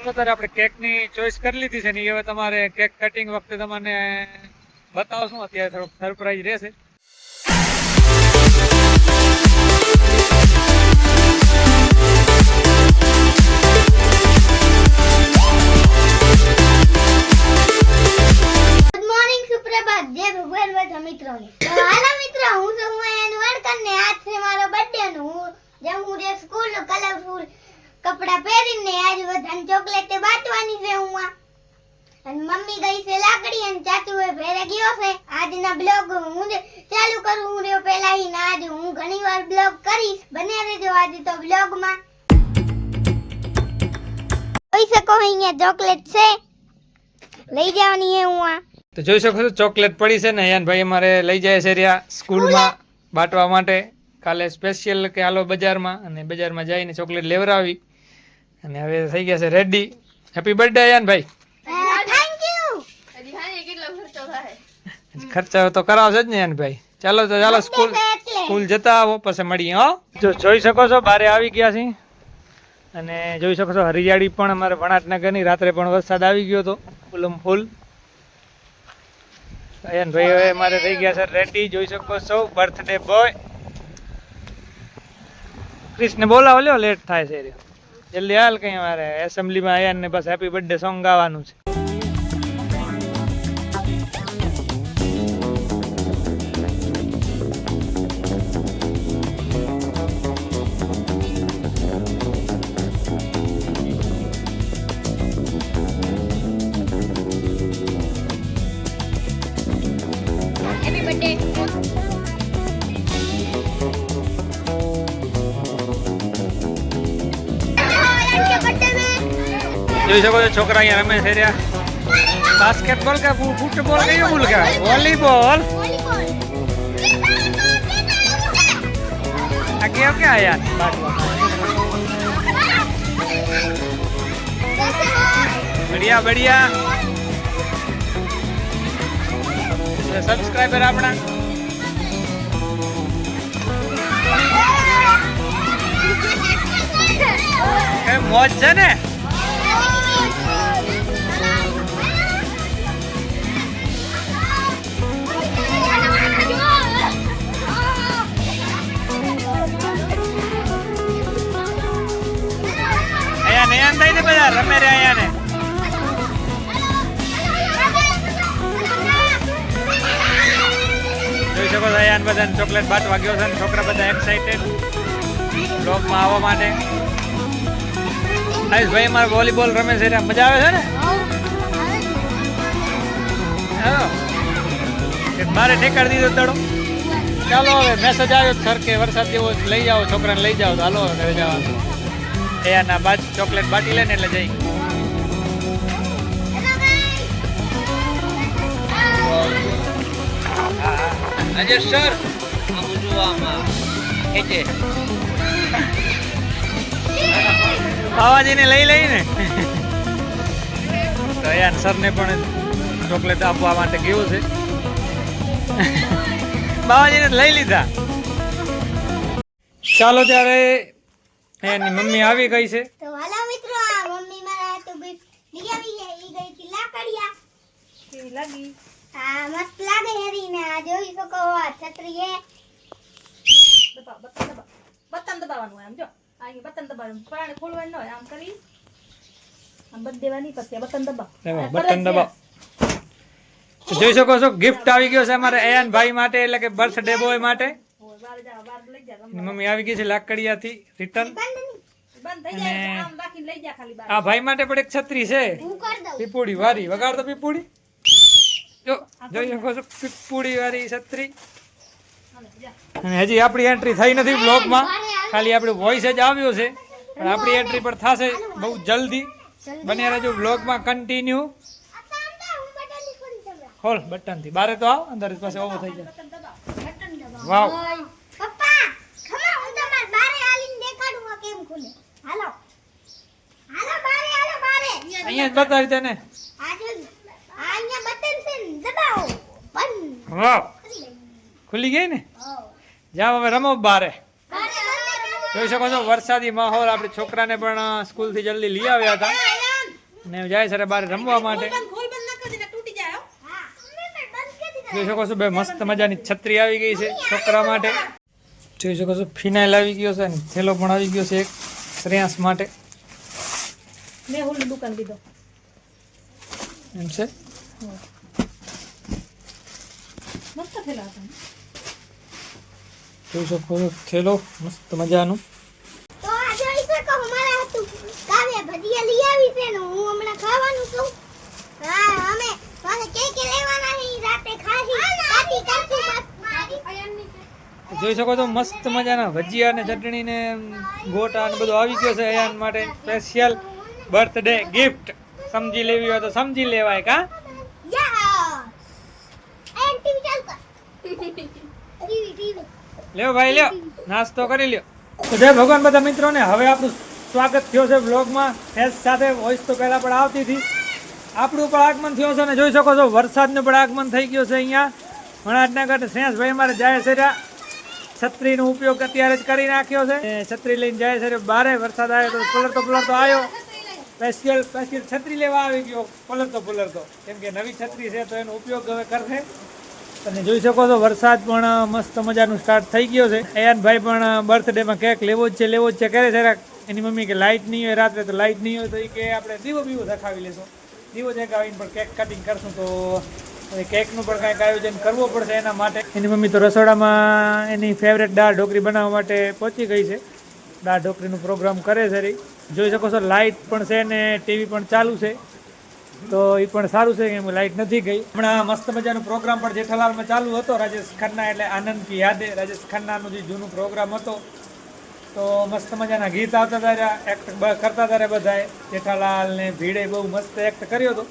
અત્યારે આપણે કેકની ચોઈસ કરી લીધી છે ને હવે તમારે કેક કટિંગ વખતે તમને બતાવશું. અત્યારે થોડુંક સરપ્રાઈઝ રહેશે. કપડા પહેરીને આજ બધાને ચોકલેટ બાટવાની છે હું અને મમ્મી ગઈ છે લાકડી અને ચાચુ ભેરે ગયો છે. આજના બ્લોગ હું ચાલુ કરું હું રહ્યો પહેલા ही ના આજ હું ઘણીવાર બ્લોગ કરીશ. બને રહેજો આજે તો બ્લોગમાં. જોઈ શકો અહીંયા ચોકલેટ છે લઈ જવાની છે હું તો જોઈ શકો છો ચોકલેટ પડી છે ને યાન ભાઈ અમારે લઈ જાય છે રહ્યા સ્કૂલમાં બાટવા માટે. કાલે સ્પેશિયલ કે હાલો બજારમાં અને બજારમાં જઈને ચોકલેટ લેવરાવી અને હવે થઈ ગયા છે રેડી. હેપી બર્થડે યાન ભાઈ. Thank you. ખર્ચા તો કરાવશે જ ને યાન ભાઈ. ચાલો તો ચાલો સ્કૂલ જતા આવો પછી મળીએ. હો જો જોઈ શકો છો બારે આવી ગયા છે અને જોઈ શકો છો હરિયાળી પણ અમારે વણાટનગરની. રાત્રે પણ વરસાદ આવી ગયો હતો ફૂલમ ફૂલ. યાન ભાઈ હવે મારે થઈ ગયા છે રેડી. જોઈ શકો છો બર્થડે બોય. ક્રિશને બોલાવો લ્યો લેટ થાય છે. જલ્દી હાલ કઈ મારે એસેમ્બલીમાં આવ્યા ને બસ હેપી બર્થડે સોંગ ગાવાનું છે. Happy birthday. જોઈ શકો છો છોકરા અહીંયા રમે છે રહ્યા. બાસ્કેટબોલ કે ફૂટબોલ કે બોલ કે વોલીબોલ આ કેમ કે આયા બઢિયા બઢિયા. સબસ્ક્રાઇબર આપણા મોજ છે ને. નયન થઈ ને બધા રમે રે અહીંયા ને. જોઈ શકો છો અહીંયા બધાને ચોકલેટ બાટવા ગયો છે ને છોકરા બધા એક્સાઇટેડ બ્લોગમાં આવવા માટે. આયુષ ભાઈ અમારે વોલીબોલ રમે છે મજા આવે છે ને. મારે ઠેકાડી દીધો દડો. ચાલો હવે મેસેજ આવ્યો સર કે વરસાદ જેવો લઈ જાઓ છોકરાને લઈ જાઓ. તો હાલો ઘરે જવાનું. એના બાદ ચોકલેટ બાટી લે ને એટલે જઈ. અજય સર બાવાજીને લઈ લઈને તો યાર સરને પણ ચોકલેટ આપવા માટે ગયું છે. બાવાજીને લઈ લીધા. ચાલો ત્યારે એની મમ્મી આવી ગઈ છે. તો હાલો મિત્રો આ મમ્મી મારા તો ગિફ્ટ લઈ આવી છે. ઈ ગઈ થી લાકડિયા કેવી લાગી? આ મસ્ત લાગે હરીને. આ જોઈ શકો આ છત્રી હે. બટન દબાવવાનું આમ જો અહીં બટન દબાવવાનું પાણી ખોલવાનું ન હોય આમ કરી આમ બધ દેવાની પછી બટન દબાવ. બટન દબાવ. જોઈ શકો છો ગિફ્ટ આવી ગયો છે અમારે અયાન ભાઈ માટે એટલે કે બર્થડે બોય માટે. બાર લઈ જા મમ્મી આવી ગઈ છે લાકડિયાથી રિટર્ન. બંધ થઈ જાય આમ બાકી લઈ જા ખાલી બાર. આ ભાઈ માટે પણ એક છત્રી છે હું કરી દઉં. પીપુડી વારી. વગાડ તો પીપુડી. જો જોઈ શકો છો પીપુડી વાળી છત્રી. અને હજી આપણી એન્ટ્રી થઈ નથી બ્લોગમાં. ખાલી આપણું વોઇસ જ આવ્યો છે પણ આપણી એન્ટ્રી પણ થશે બહુ જલ્દી. બન્યા રહેજો બ્લોગમાં કન્ટિન્યુ. ખોલ બટન થી બારે તો આવ અંદર પાસે ઓવો થઈ જાય. વાવ પપ્પા ખમા હું તમાર બારે આલીને દેખાડું આ કેમ ખુલે. હાલો હાલો બારે હાલો બારે. અહીંયા જ બતાવી દે ને. આ જો આ અહીંયા બટન છે ને દબાવો બંધ. વાવ ખુલી ગઈ ને. જાવ હવે રમો બારે. બારે રમે જોઈ શકો છો વરસાદી માહોલ. આપણે છોકરાને પણ સ્કૂલથી જલ્દી લઈ આવ્યા હતા ને જાય છે બહાર રમવા માટે. જોઈ શકો છો બે મસ્ત મજાની છત્રી આવી ગઈ છે છોકરા માટે. જોઈ શકો છો ફિનાઇલ આવી ગયો છે ને થેલો પણ આવી ગયો છે એક શ્રેયાંશ માટે. મેહુલની દુકાન દીધો એમ છે. મસ્ત થેલા હતા. જોઈ શકો છો થેલો મસ્ત મજાનું. તો આ જોઈ શકો અમારા હતું કાવ્યા ભજીયા લઈ આવી છે ને હું હમણાં ખાવાનું છું. હા અમે પાસે કે લેવાના છે રાતે ખાસી પાર્ટી કરશું બસ. જોઈ શકો છો મસ્ત મજાના ભજીયા ને ચટણી ને ગોટા ને બધું આવી ગયો છે અયાન માટે સ્પેશિયલ બર્થડે ગિફ્ટ. સમજી લેવી હોય તો સમજી લેવાય કા. લ્યો ભાઈ લ્યો નાસ્તો કરી લ્યો. તો જય ભગવાન બધા મિત્રોને. હવે આપણું સ્વાગત થયો છે બ્લોગમાં ફેસ સાથે. વોઇસ તો પહેલા પણ આવતી હતી. આપણું પણ આગમન થયો છે અને જોઈ શકો છો વરસાદનું પણ આગમન થઈ ગયો છે અહીંયા વણાટનગર. શ્રેયાંશભાઈ મારે જાય છે છત્રીનો ઉપયોગ અત્યારે જ કરી નાખ્યો છે. છત્રી લઈને જાય છે બારે. વરસાદ આવ્યો તો પલરતો આવ્યો. સ્પેશિયલ છત્રી લેવા આવી ગયો પલરતો કેમ કે નવી છત્રી છે તો એનો ઉપયોગ હવે કરશે. અને જોઈ શકો છો વરસાદ પણ મસ્ત મજાનું સ્ટાર્ટ થઈ ગયો છે. અયાનભાઈ પણ બર્થડેમાં કેક લેવો જ છે કરે છે. એની મમ્મી કે લાઇટ નહીં હોય રાત્રે તો લાઇટ નહીં હોય તો એ કે આપણે દીવો દેખાવી લેશું. દીવો દેખાવીને પણ કેક કટિંગ કરશું તો કેકનું પણ કાંઈક આયોજન કરવું પડશે એના માટે. એની મમ્મી તો રસોડામાં એની ફેવરેટ દાળ ઢોકળી બનાવવા માટે પહોંચી ગઈ છે. દાળ ઢોકળીનું પ્રોગ્રામ કરે છે. જોઈ શકો છો લાઇટ પણ છે ને ટીવી પણ ચાલુ છે તો એ પણ સારું છે કે લાઇટ નથી ગઈ. હમણાં મસ્ત મજાનો પ્રોગ્રામ પણ જેઠાલાલમાં ચાલુ હતો રાજેશ ખન્ના એટલે આનંદ કી યાદે. રાજેશ ખન્નાનું જે જૂનું પ્રોગ્રામ હતો તો મસ્ત મજાના ગીત આવતા હતા એક્ટ કરતા હતા બધાએ. જેઠાલાલ ને ભીડે બહુ મસ્ત એક્ટ કર્યો હતો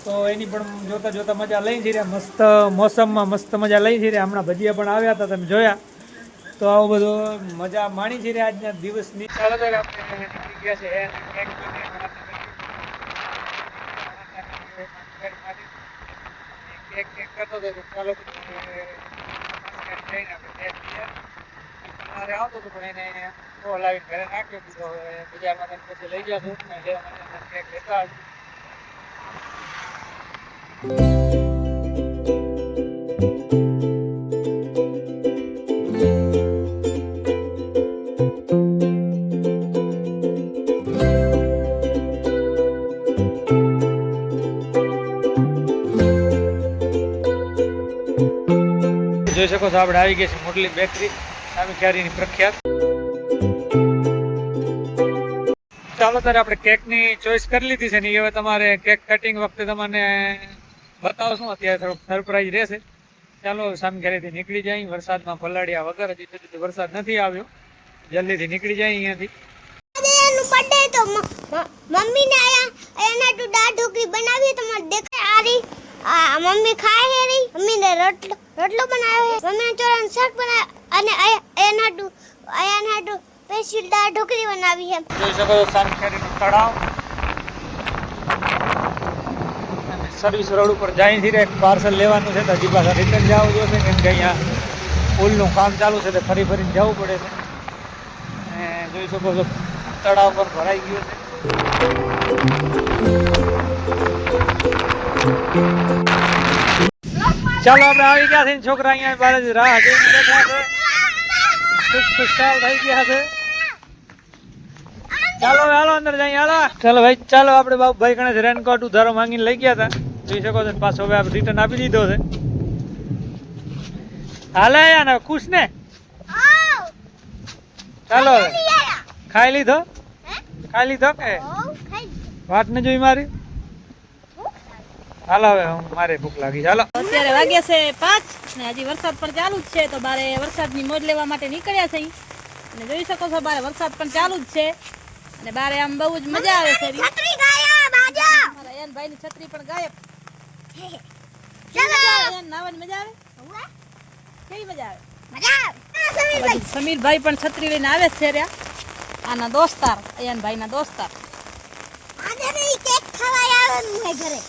તો એની પણ જોતા મજા લઈ જઈ રહ્યા. મસ્ત મોસમમાં મસ્ત મજા લઈ જઈ રહ્યા. હમણાં ભજીયા પણ આવ્યા હતા તમે જોયા તો આવું બધું મજા માણી જઈ રહ્યા આજના દિવસની. ચાલો તો આપણે નીકળી ગયા છે કેક કરતો હતો ચાલો આવતો હતો પણ એને લાવીને ઘરે નાખ્યો દીધો. બજારમાં પછી લઈ જશું કેક લેતા જોઈ શકો છો આપણે આવી ગયા છે મોટલી બેકરી સામી ક્યારીની પ્રખ્યાત. ચાલો ત્યારે આપણે કેકની ચોઈસ કરી લીધી છે ને હવે તમારે કેક કટિંગ વખતે તમને બતાવશું. અત્યારે થોડોક સરપ્રાઈઝ રહેશે. ચાલો સામે ક્યારેથી નીકળી જાય વરસાદમાં પલાળ્યા વગર. હજી સુધી વરસાદ નથી આવ્યો. જલ્દીથી નીકળી જાય અહીંયાથી. મમ્મીને આયા એના દાળ ઢોકળી બનાવી તમારે દેખાય આરી. મમ્મી ખાય હે રહી. મમ્મીને રોટલો બનાવ્યો છે. મમ્મીને ચોરાનું શાક બનાવ્યું અને એના સ્પેશિયલ દાળ ઢોકળી બનાવી છે. જોઈ શકો છો સામખેરીનું તળાવ. સર્વિસ રોડ ઉપર જાય છે એક પાર્સલ લેવાનું છે તો હજી પાછા રિટર્ન જવું જોશે કેમ કે અહીંયા પુલનું કામ ચાલુ છે તો ફરીને જવું પડે છે. અને જોઈ શકો છો તળાવ પર ભરાઈ ગયું છે. ચાલો આપણે આવી ગયા છે. છોકરા અહીંયા બાર જ રાહ જોઈને બેઠા છે. ખુશખુશાલ થઈ ગયા છે. ચાલો હાલો અંદર જઈએ. હાલો ચાલો ભાઈ ચાલો. આપણે બાબુભાઈ કણે રેનકોટ ઉધારો માંગીને લઈ ગયા હતા. જોઈ શકો છો પાછો હવે આપણે રિટર્ન આપી દીધો છે. હાલે યાર ખુશ ને. ચાલો હવે ખાઈ લીધો કે વાત ને જોઈ મારી. હાલો હવે મારે ભૂખ લાગી. ચાલો અત્યારે વાગ્યા છે 5 ને હજી વરસાદ પણ ચાલુ જ છે તો બારે વરસાદની મોજ લેવા માટે નીકળ્યા છે. અને જોઈ શકો છો બારે વરસાદ પણ ચાલુ જ છે અને બારે આમ બહુ જ મજા આવે છે. છત્રી ગાયબ બાજો. મારા યાન ભાઈની છત્રી પણ ગાયબ. ચલો યાન નાવાની મજા આવે. કેવી મજા આવે? મજા આવે. સમીરભાઈ પણ છત્રી લઈને આવે છે રે. આના દોસ્તાર યાન ભાઈના દોસ્તાર. આજે નહીં કેક ખાવા આવવાનું છે ઘરે.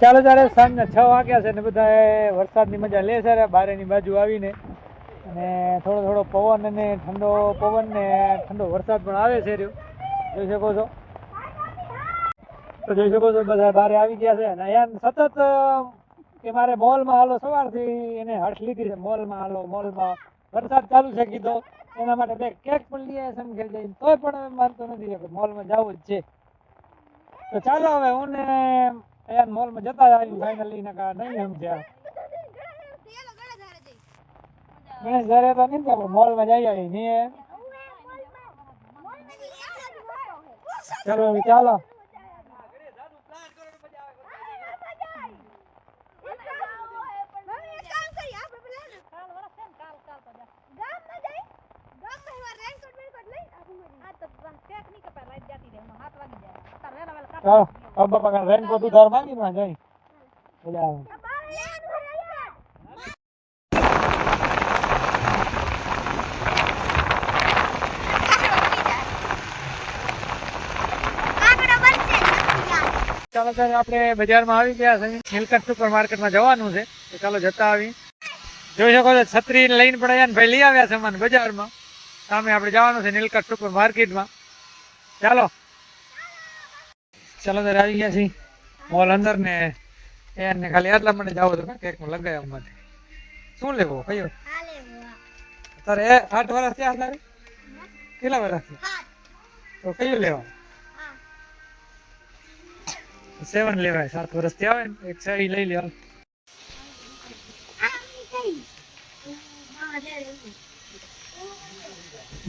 ચાલો ત્યારે સાંજના 6 વાગ્યા છે ને બધા વરસાદની મજા લે છે બારેની બાજુ આવીને. અને થોડો થોડો પવન અને ઠંડો પવન ને ઠંડો વરસાદ પણ આવે છે રહ્યો, જોઈ શકો છો. તો જોઈ શકો છો બધા બહાર આવી ગયા છે અને અહીંયા સતત કે મારે મોલમાં હાલો, સવારથી એને હર્ષ લીધી છે મોલમાં હાલો, મોલમાં વરસાદ ચાલુ છે કીધો એના માટે બે કેક પણ લઈ આવ્યા છે ઘેર જઈને, તોય પણ હવે માનતો નથી કે મોલમાં જવું જ છે. તો ચાલો હવે હું ને અહીંયા મોલમાં જતા આવી ફાઇનલી નકા નહીં સમજ્યા ગણેશ ઘરે તો નહીં આપણે મોલમાં જઈ આવી નહીં. ચાલો હવે ચાલો. બાપા રેનકોટ ઉધાર માંગી માં જઈ મજા આવે. ચાલો ત્યારે આપણે બજારમાં આવી ગયા છે, નીલકંઠ સુપર માર્કેટમાં જવાનું છે, તો ચાલો જતા આવી. જોઈ શકો છો છત્રી લઈને પણ અહીંયા ભાઈ લઈ આવ્યા છે મને બજારમાં. સામે આપણે જવાનું છે નીલકંઠ સુપર માર્કેટમાં. ચાલો ચાલો ત્યારે આવી ગયા છીએ મોલ અંદર ને એને ખાલી આટલા માટે જાવ તો કેક લગાવ્યા માટે. શું લેવો કયો તારે 8 વર્ષ થયા તારે? કેટલા વર્ષ તો કયું લેવા? 7 લેવાય, 7 વર્ષ થી આવે ને એક સાડી લઈ લેવા.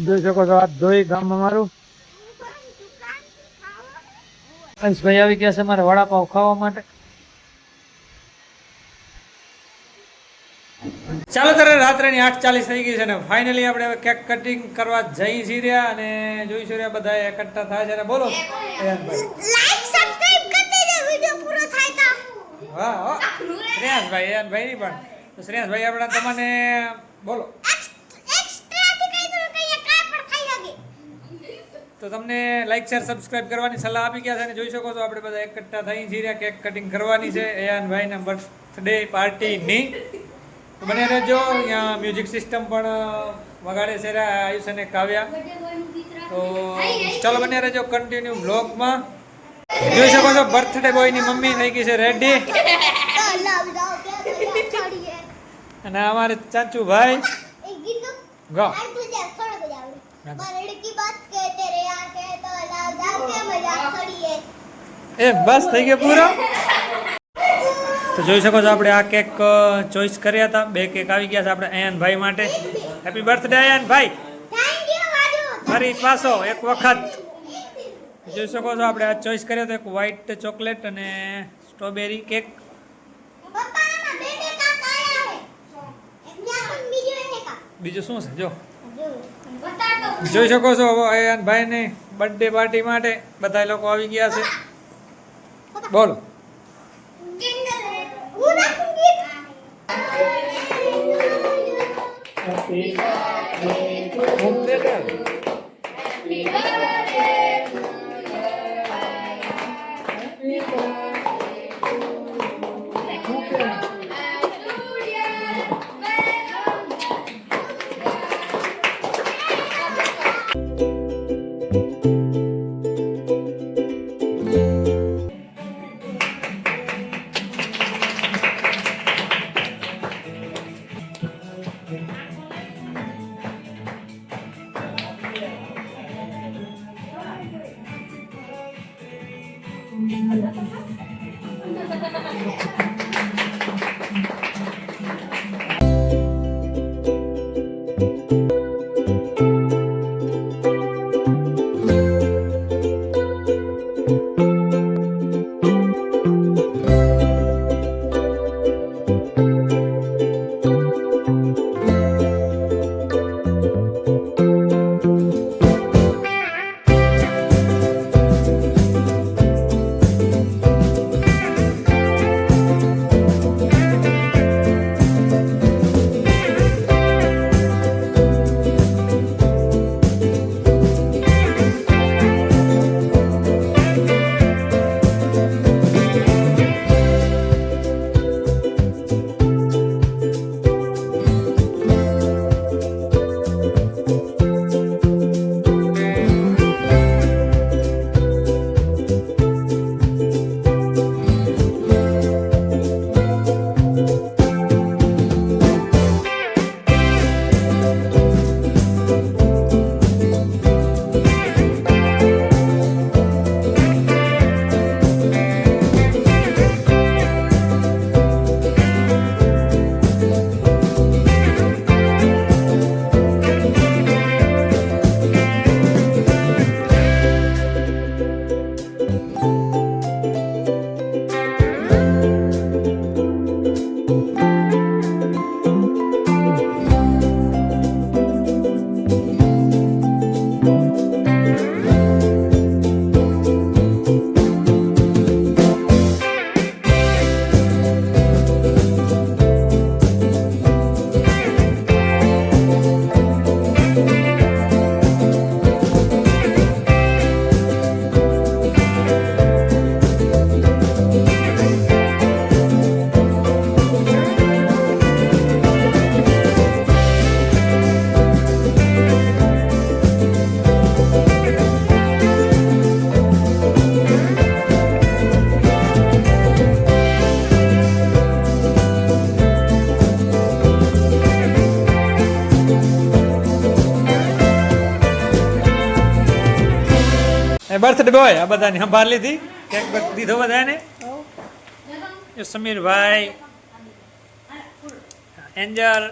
જોઈ શકો છો હાથ ધોઈ ગામમાં મારું. અંશભાઈ આવી ગયા છે મારે વડાપાવ ખાવા માટે. ચાલો ત્યારે રાત્રેની 8:40 થઈ ગઈ છે ને ફાઇનલી આપણે હવે કેક કટિંગ કરવા જઈ છીએ રહ્યા અને જોઈશું રહ્યા બધા એકઠા થાય છે. બોલો લાઈક સબસ્ક્રાઇબ કરી દેજો વિડિયો પૂરો થાય તો. હા હા શ્રેયાસભાઈ એનભાઈ ની પણ તો શ્રેયાસભાઈ આપણે તમને બોલો એક્સ્ટ્રા થી કઈ દો કઈ કાઈ પણ ખાઈ લાગે. તો તમને લાઈક શેર સબસ્ક્રાઇબ કરવાની સલાહ આપી ગયા છે અને જોઈ શકો છો આપણે બધા એકઠા થઈ છીએ રહ્યા. કેક કટિંગ કરવાની છે એનભાઈના બર્થડે પાર્ટીની. તો બને રહેજો. અહીંયા મ્યુઝિક સિસ્ટમ પણ વગાડે છે આયુષ અને કાવ્યા. તો ચાલો બને રહેજો કન્ટિન્યુ બ્લોગમાં. જોઈ શકો છો બર્થડે બોયની મમ્મી થઈ ગઈ છે રેડી અને અમારે ચાચુભાઈ ગો એ બસ થઈ ગયો પૂરો. તો જોઈ શકો છો આપણે આ કેક ચોઈસ કર્યા હતા. 2 કેક આવી ગયા છે આપણે અયનભાઈ માટે. Happy birthday Ayanbhai. ફરી પાછો એક વખત. જોઈ શકો છો આપણે આ ચોઈસ કર્યો હતો એક વ્હાઈટ ચોકલેટ અને સ્ટ્રોબેરી કેક. બીજું શું છે જો જોઈ શકો છો અયનભાઈની બર્થડે પાર્ટી માટે બધા લોકો આવી ગયા છે. બોલો બર્થડે બોય આ બધાની સંભાળ લીધી કેક દીધો બધાને જો સમીરભાઈ એન્જલ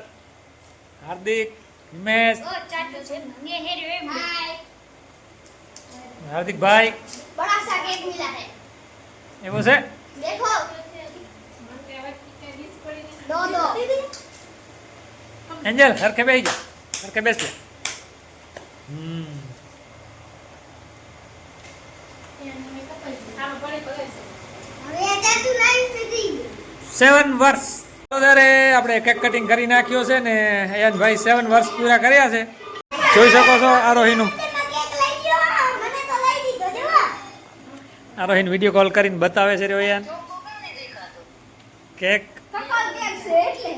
હાર્દિક હિમેશ હાર્દિકભાઈ बड़ा सा केक मिला है એવું છે देखो दो એન્જલ હરખે બેસી જા હરખે બેસ જા હવે આ ચાચુ લાઈન સુધી 7 વર્ષ ત્યારે આપણે કેક કટિંગ કરી નાખ્યો છે ને યાદભાઈ 7 વર્ષ પૂરા કર્યા છે જોઈ શકો છો આરોહીનું તેમાં કેક લઈ ગયો મને તો લઈ દીધો જો આરોહીને વિડીયો કોલ કરીને બતાવે છે રોયાન કેક કપલ કેક છે એટલે